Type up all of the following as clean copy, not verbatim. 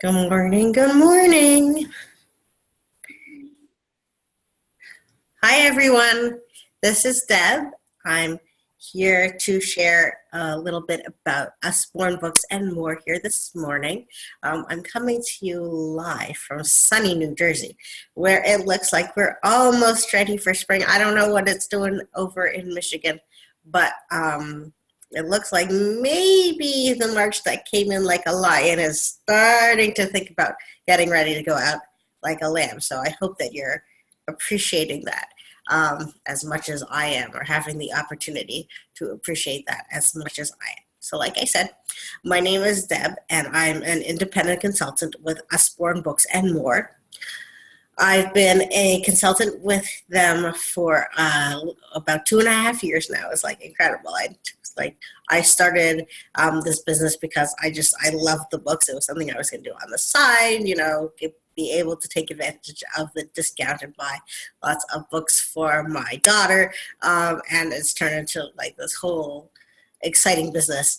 Good morning. Good morning. Hi, everyone. This is Deb. I'm here to share a little bit about Usborne books and more here this morning. I'm coming to you live from sunny New Jersey, where it looks like we're almost ready for spring. I don't know what it's doing over in Michigan, but it looks like maybe the March that came in like a lion is starting to think about getting ready to go out like a lamb. So I hope that you're appreciating that as much as I am, or having the opportunity to appreciate that as much as I am. So like I said, my name is Deb, and I'm an independent consultant with Usborne Books and More. I've been a consultant with them for about 2.5 years now. It's like incredible. I started this business because I loved the books. It was something I was going to do on the side, be able to take advantage of the discount and buy lots of books for my daughter. And it's turned into like this whole exciting business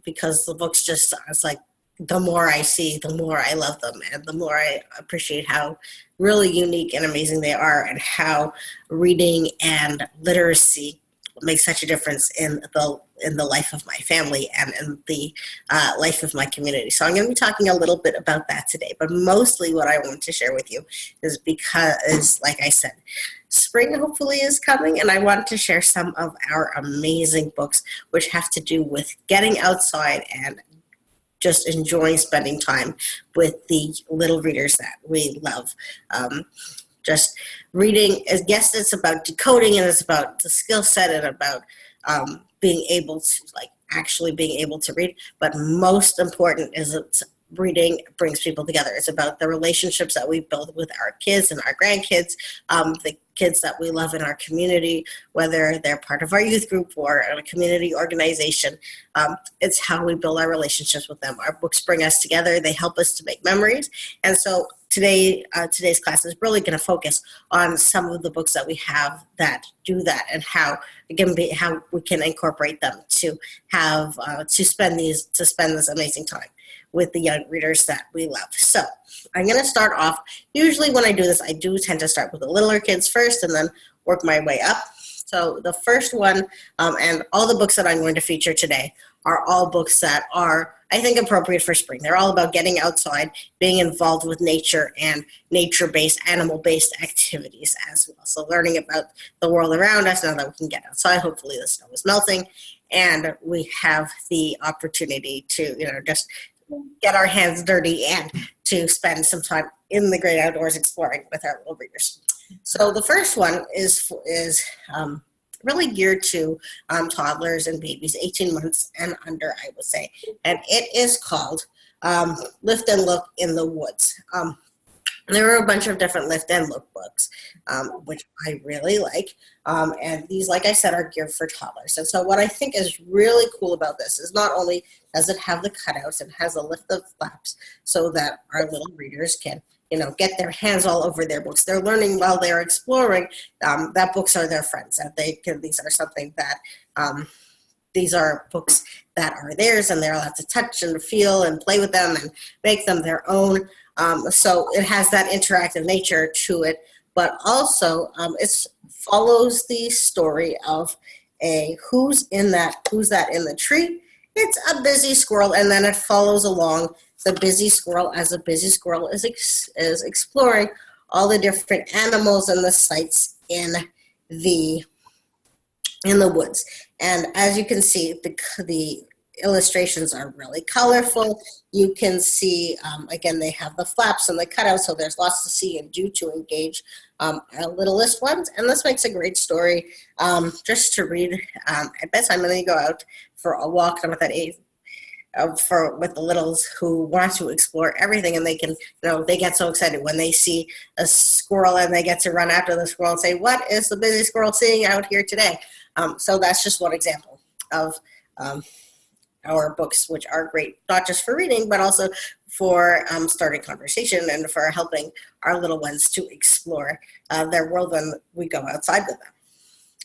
because the books it's like the more I see, the more I love them, and the more I appreciate how really unique and amazing they are, and how reading and literacy makes such a difference in the life of my family and in the life of my community. So I'm going to be talking a little bit about that today, but mostly what I want to share with you is because, like I said, spring hopefully is coming, and I want to share some of our amazing books which have to do with getting outside and just enjoying spending time with the little readers that we love. Just reading, I guess it's about decoding, and it's about the skill set, and about being able to, actually being able to read. But most important is it's reading brings people together. It's about the relationships that we build with our kids and our grandkids, the kids that we love in our community, whether they're part of our youth group or a community organization. It's how we build our relationships with them. Our books bring us together. They help us to make memories. And so today's class is really going to focus on some of the books that we have that do that, and how we can incorporate them to have to spend this amazing time with the young readers that we love. So I'm going to start off. Usually when I do this, I do tend to start with the littler kids first and then work my way up. So the first one, and all the books that I'm going to feature today, are all books that are, I think, appropriate for spring. They're all about getting outside, being involved with nature, and nature-based, animal-based activities as well. So learning about the world around us now that we can get outside. Hopefully the snow is melting, and we have the opportunity to, just get our hands dirty and to spend some time in the great outdoors exploring with our little readers. So the first one is really geared to toddlers and babies, 18 months and under, I would say. And it is called Lift and Look in the Woods. There are a bunch of different lift and look books, which I really like. And these, like I said, are geared for toddlers. And so what I think is really cool about this is not only does it have the cutouts, it has a lift of flaps so that our little readers can, get their hands all over their books. They're learning while they're exploring that books are their friends. That these are books that are theirs, and they're allowed to touch and feel and play with them and make them their own. So it has that interactive nature to it, but also it follows the story of who's that in the tree. It's a busy squirrel, and then it follows along the busy squirrel as a busy squirrel is exploring all the different animals and the sights in the woods. And as you can see, the illustrations are really colorful. You can see, again, they have the flaps and the cutouts, so there's lots to see and do to engage our littlest ones. And this makes a great story just to read at bedtime, and then you go out for a walk. I'm at that age with the littles who want to explore everything, and they can, they get so excited when they see a squirrel and they get to run after the squirrel and say, "What is the busy squirrel seeing out here today?" So that's just one example of our books, which are great, not just for reading, but also for starting conversation and for helping our little ones to explore their world when we go outside with them.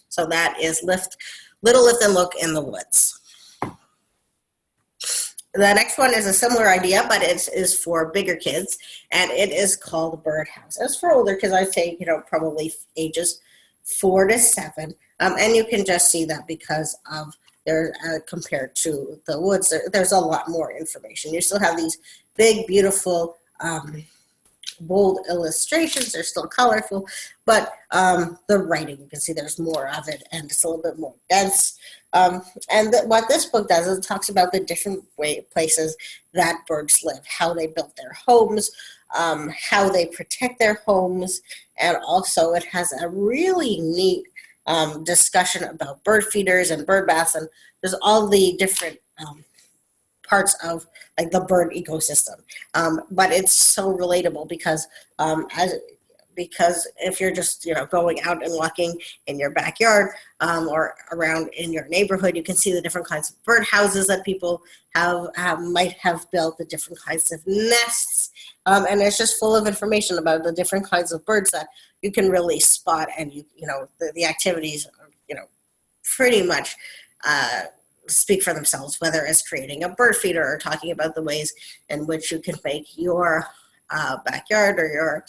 So that is Little Lift and Look in the Woods. The next one is a similar idea, but it is for bigger kids, and it is called Birdhouse. It's for older kids, I'd say, probably ages 4 to 7. And you can just see that because of there, compared to the woods, there's a lot more information. You still have these big, beautiful, bold illustrations. They're still colorful, but the writing, you can see there's more of it, and it's a little bit more dense. What this book does is it talks about the different places that birds live, how they built their homes, how they protect their homes, and also it has a really neat discussion about bird feeders and bird baths, and there's all the different parts of like the bird ecosystem. But it's so relatable because because if you're just going out and walking in your backyard or around in your neighborhood, you can see the different kinds of bird houses that people might have built, the different kinds of nests, and it's just full of information about the different kinds of birds that you can really spot, and the activities pretty much speak for themselves, whether it's creating a bird feeder or talking about the ways in which you can make your backyard or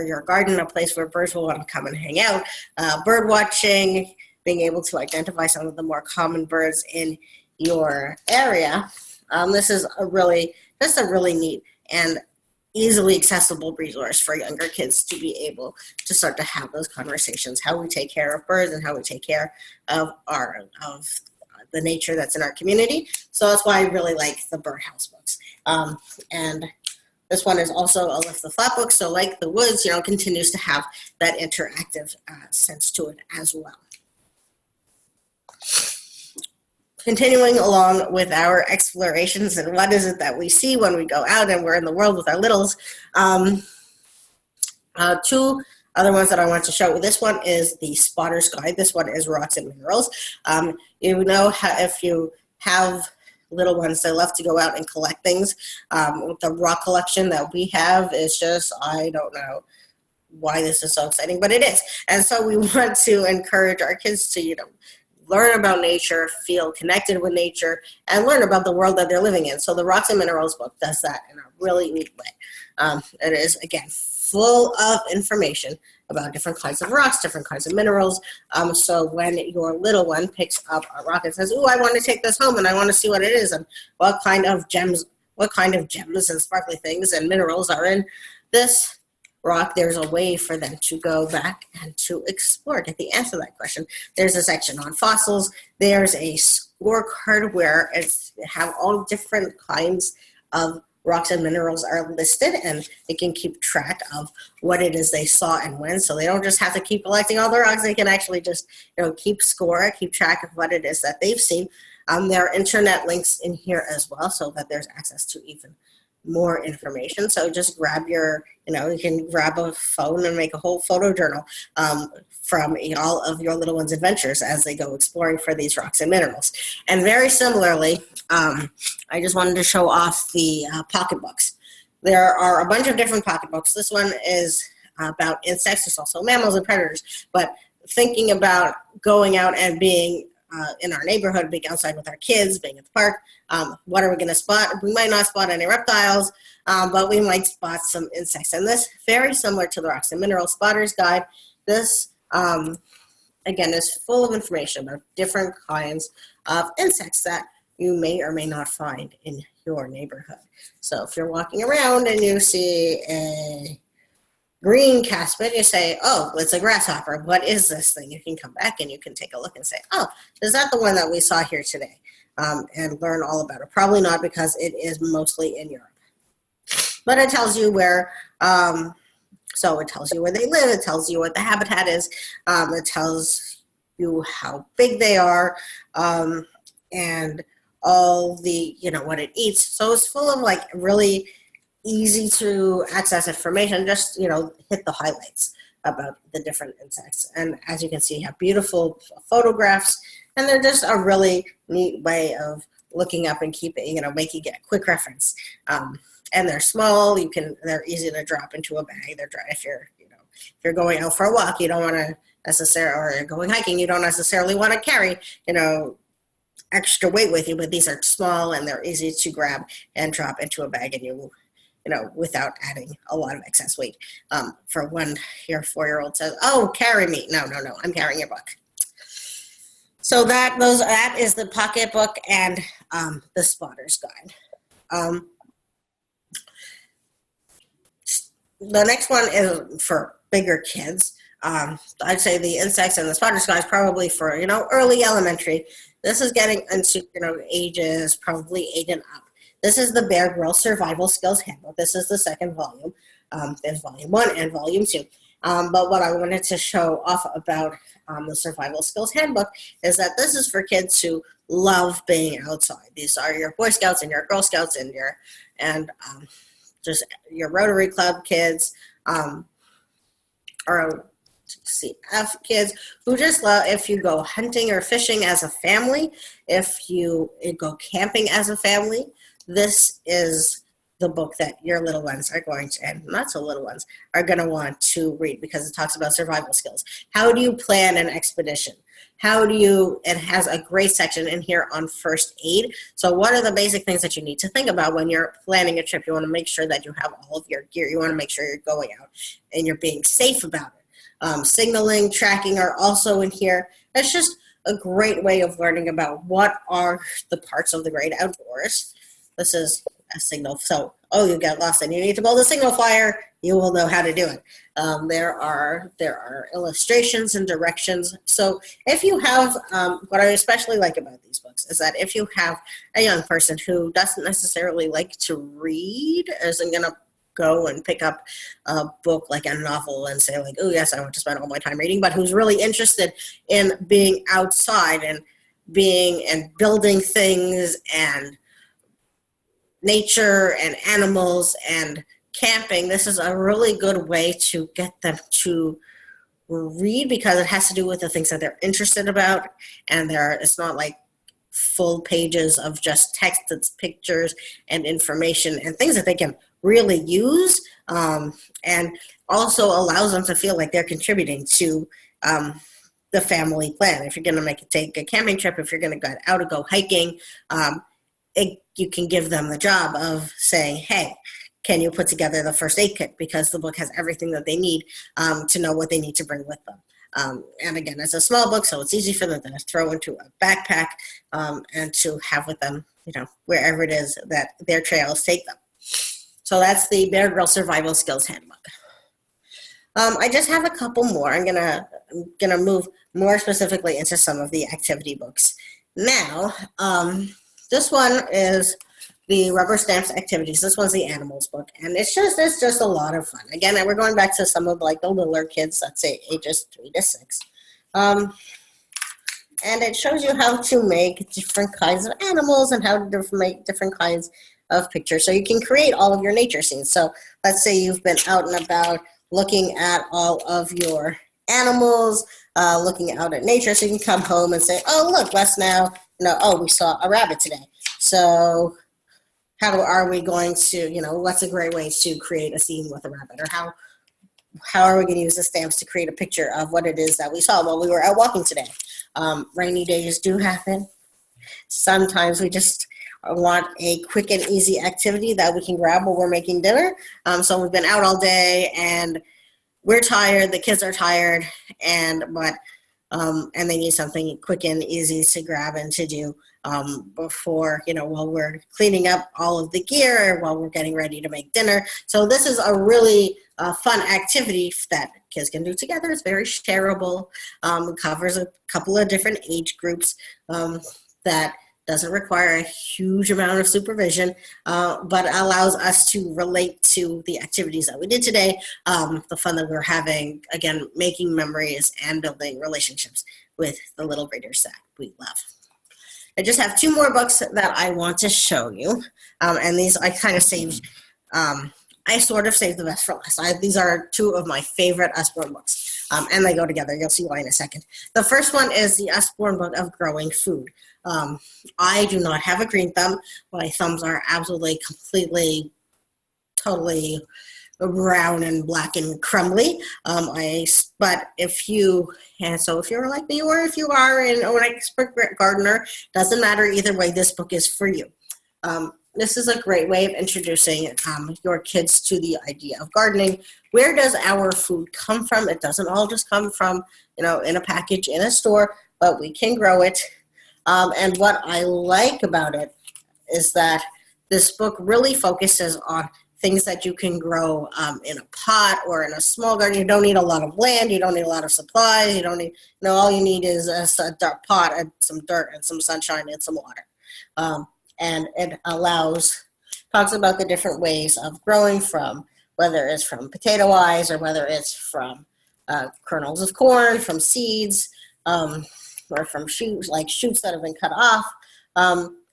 your garden a place where birds will want to come and hang out. Bird watching, being able to identify some of the more common birds in your area. This is a really neat and easily accessible resource for younger kids to be able to start to have those conversations, how we take care of birds and how we take care of the nature that's in our community. So that's why I really like the Birdhouse books. And this one is also a Lift the Flap book, so like the woods, continues to have that interactive sense to it as well. Continuing along with our explorations and what is it that we see when we go out and we're in the world with our littles. Two other ones that I want to show. This one is the Spotter's Guide. This one is Rocks and Minerals. If you have little ones, they love to go out and collect things. The rock collection that we have is just, I don't know why this is so exciting, but it is. And so we want to encourage our kids to, learn about nature, feel connected with nature, and learn about the world that they're living in. So the Rocks and Minerals book does that in a really neat way. It is, again, full of information about different kinds of rocks, different kinds of minerals. So when your little one picks up a rock and says, "Ooh, I want to take this home and I want to see what it is and what kind of gems and sparkly things and minerals are in this rock," there's a way for them to go back and to explore, get the answer to that question. There's a section on fossils. There's a scorecard where it's have all different kinds of rocks and minerals are listed, and they can keep track of what it is they saw and when, so they don't just have to keep collecting all the rocks. They can actually just keep track of what it is that they've seen. There are internet links in here as well, so that there's access to even more information. So just grab you can grab a phone and make a whole photo journal from all of your little ones' adventures as they go exploring for these rocks and minerals. And very similarly, I just wanted to show off the pocketbooks. There are a bunch of different pocketbooks. This one is about insects. There's also mammals and predators. But thinking about going out and being in our neighborhood, being outside with our kids, being at the park, what are we going to spot? We might not spot any reptiles, but we might spot some insects. And this, very similar to the Rocks and Mineral Spotter's Guide, this, again, is full of information about different kinds of insects that you may or may not find in your neighborhood. So if you're walking around and you see a green caspid, you say, "Oh, it's a grasshopper. What is this thing?" You can come back and you can take a look and say, "Oh, is that the one that we saw here today?" And learn all about it. Probably not, because it is mostly in Europe. But it tells you where, so it tells you where they live. It tells you what the habitat is. It tells you how big they are, and all the, what it eats. So it's full of like really easy to access information. Just hit the highlights about the different insects, and as you can see, have beautiful photographs, and they're just a really neat way of looking up and keeping, making it a quick reference. And they're small. They're easy to drop into a bag. They're dry. If you're going out for a walk, you don't want to necessarily, or going hiking, you don't necessarily want to carry extra weight with you, but these are small and they're easy to grab and drop into a bag, and without adding a lot of excess weight. For when your 4-year-old says, "Oh, carry me," no, I'm carrying your book. So that is the pocketbook and the Spotter's Guide. The next one is for bigger kids. I'd say the Insects and the Spotter's Guide is probably for early elementary. This is getting into ages probably 8 and up. This is the Bear Grylls Survival Skills Handbook. This is the second volume. There's volume 1 and volume 2. But what I wanted to show off about the Survival Skills Handbook is that this is for kids who love being outside. These are your Boy Scouts and your Girl Scouts and just your Rotary Club kids, or CF kids who just love, if you go hunting or fishing as a family, if you go camping as a family, this is the book that your little ones are going to, and not so little ones, are going to want to read, because it talks about survival skills. How do you plan an expedition? It has a great section in here on first aid. So what are the basic things that you need to think about when you're planning a trip? You want to make sure that you have all of your gear. You want to make sure you're going out and you're being safe about it. Signaling, tracking are also in here. It's just a great way of learning about what are the parts of the great outdoors. This is a signal. So, you get lost and you need to build a signal fire, you will know how to do it. There are illustrations and directions. So if you have, what I especially like about these books is that if you have a young person who doesn't necessarily like to read, isn't going to go and pick up a book like a novel and say like, oh yes, I want to spend all my time reading, but who's really interested in being outside and building things and nature and animals and camping, this is a really good way to get them to read, because it has to do with the things that they're interested about, and it's not like full pages of just text. It's pictures and information and things that they can really use, and also allows them to feel like they're contributing to the family plan. If you're going to take a camping trip, if you're going to go out and go hiking, you can give them the job of saying, hey, can you put together the first aid kit? Because the book has everything that they need to know what they need to bring with them. And again, it's a small book, so it's easy for them to throw into a backpack and to have with them, wherever it is that their trails take them. So that's the Bear Grylls Survival Skills Handbook. I just have a couple more. I'm gonna move more specifically into some of the activity books now. This one is the Rubber Stamps Activities. This one's the Animals book, and it's just a lot of fun. Again, we're going back to some of like the littler kids, let's say ages 3 to 6. And it shows you how to make different kinds of animals and how to make different kinds of pictures. So you can create all of your nature scenes. So let's say you've been out and about looking at all of your animals, looking out at nature. So you can come home and say, oh, look, let's now, we saw a rabbit today. So how are we going to, what's a great way to create a scene with a rabbit? Or how are we going to use the stamps to create a picture of what it is that we saw while we were out walking today? Rainy days do happen. Sometimes we just want a quick and easy activity that we can grab while we're making dinner. So we've been out all day and we're tired, the kids are tired, and they need something quick and easy to grab and to do before, while we're cleaning up all of the gear, while we're getting ready to make dinner. So this is a really fun activity that kids can do together. It's very shareable. It covers a couple of different age groups that doesn't require a huge amount of supervision, but allows us to relate to the activities that we did today, the fun that we're having, again, making memories and building relationships with the little readers that we love. I just have 2 more books that I want to show you, and these I kind of saved, I sort of saved the best for last. These are 2 of my favorite Usborne books, and they go together. You'll see why in a second. The first one is the Usborne book of Growing Food. I do not have a green thumb. My thumbs are absolutely, completely, totally brown and black and crumbly. But if you, and so if you're like me, or if you are an expert gardener, doesn't matter either way, this book is for you. This is a great way of introducing your kids to the idea of gardening. Where does our food come from? It doesn't all just come from, in a package in a store, but we can grow it. And what I like about it is that this book really focuses on things that you can grow in a pot or in a small garden. You don't need a lot of land. You don't need a lot of supplies. You don't need, all you need is a dark pot and some dirt and some sunshine and some water. And it talks about the different ways of growing, from whether it's from potato eyes or whether it's from kernels of corn, from seeds, or from shoots that have been cut off.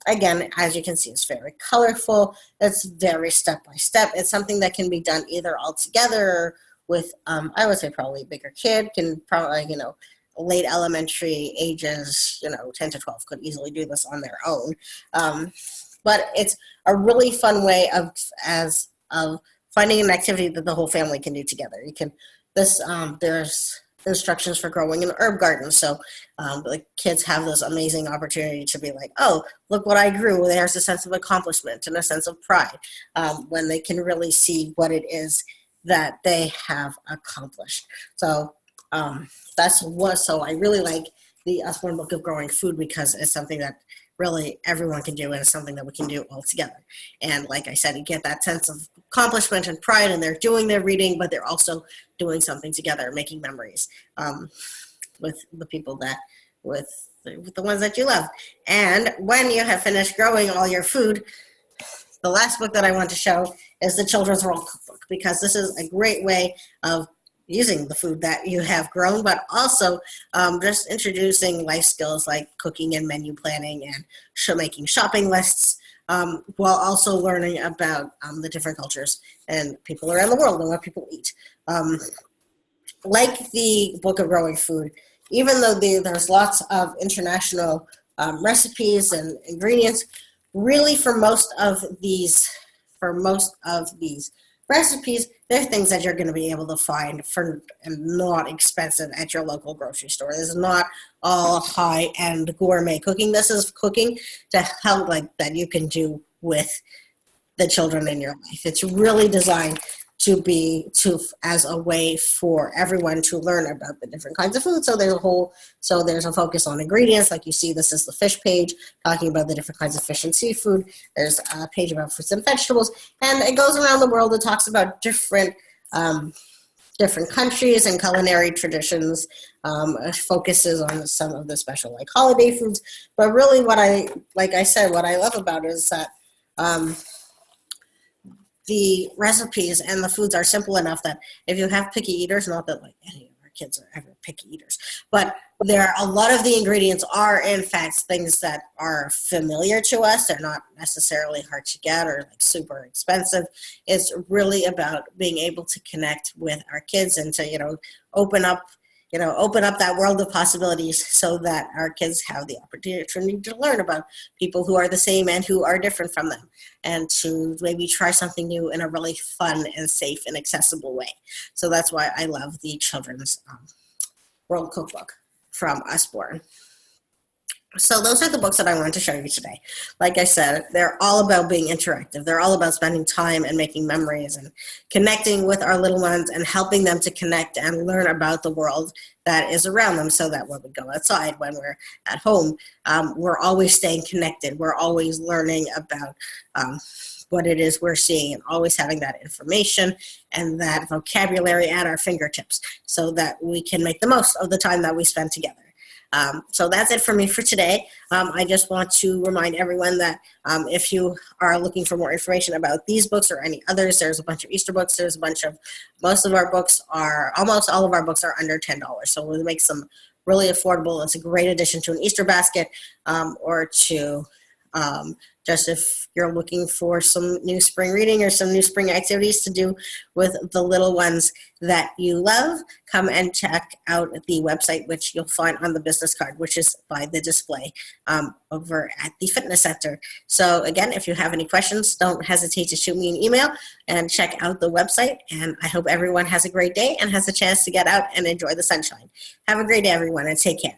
Again, as you can see, it's very colorful. It's very step-by-step. It's something that can be done either all together with, I would say probably a bigger kid, can probably, late elementary ages, 10 to 12 could easily do this on their own. But it's a really fun way of finding an activity that the whole family can do together. There's instructions for growing an herb garden. So the kids have this amazing opportunity to be like, oh, look what I grew. There's a sense of accomplishment and a sense of pride when they can really see what it is that they have accomplished. So so I really like the Usborne Book of Growing Food, because it's something that really everyone can do, and it's something that we can do all together. And like I said, you get that sense of accomplishment and pride, and they're doing their reading, but they're also doing something together, making memories with the people with the ones that you love. And when you have finished growing all your food, the last book that I want to show is the Children's World Cookbook, because this is a great way of using the food that you have grown, but also just introducing life skills like cooking and menu planning and making shopping lists, while also learning about the different cultures and people around the world and what people eat. Like the Book of Growing Food, even though there's lots of international recipes and ingredients, really for most of these recipes, they're things that you're going to be able to find for and not expensive at your local grocery store. This is not all high-end gourmet cooking. This is cooking to help, that you can do with the children in your life. It's really designed as a way for everyone to learn about the different kinds of food. So there's a focus on ingredients. Like you see, this is the fish page talking about the different kinds of fish and seafood. There's a page about fruits and vegetables, and it goes around the world. It talks about different countries and culinary traditions, focuses on some of the special holiday foods. But really what I love about it is that the recipes and the foods are simple enough that if you have picky eaters, not that any of our kids are ever picky eaters, but a lot of the ingredients are in fact things that are familiar to us. They're not necessarily hard to get or super expensive. It's really about being able to connect with our kids and to, open up that world of possibilities, so that our kids have the opportunity to learn about people who are the same and who are different from them, and to maybe try something new in a really fun and safe and accessible way. So that's why I love the Children's World Cookbook from Usborne. So those are the books that I wanted to show you today. Like I said, they're all about being interactive. They're all about spending time and making memories and connecting with our little ones and helping them to connect and learn about the world that is around them, so that when we go outside, when we're at home, we're always staying connected. We're always learning about what it is we're seeing, and always having that information and that vocabulary at our fingertips, so that we can make the most of the time that we spend together. So that's it for me for today. I just want to remind everyone that if you are looking for more information about these books or any others, there's a bunch of Easter books. Almost all of our books are under $10. So we'll make some really affordable. It's a great addition to an Easter basket, or to Just if you're looking for some new spring reading or some new spring activities to do with the little ones that you love, come and check out the website, which you'll find on the business card, which is by the display over at the fitness center. So again, if you have any questions, don't hesitate to shoot me an email and check out the website. And I hope everyone has a great day and has a chance to get out and enjoy the sunshine. Have a great day, everyone, and take care.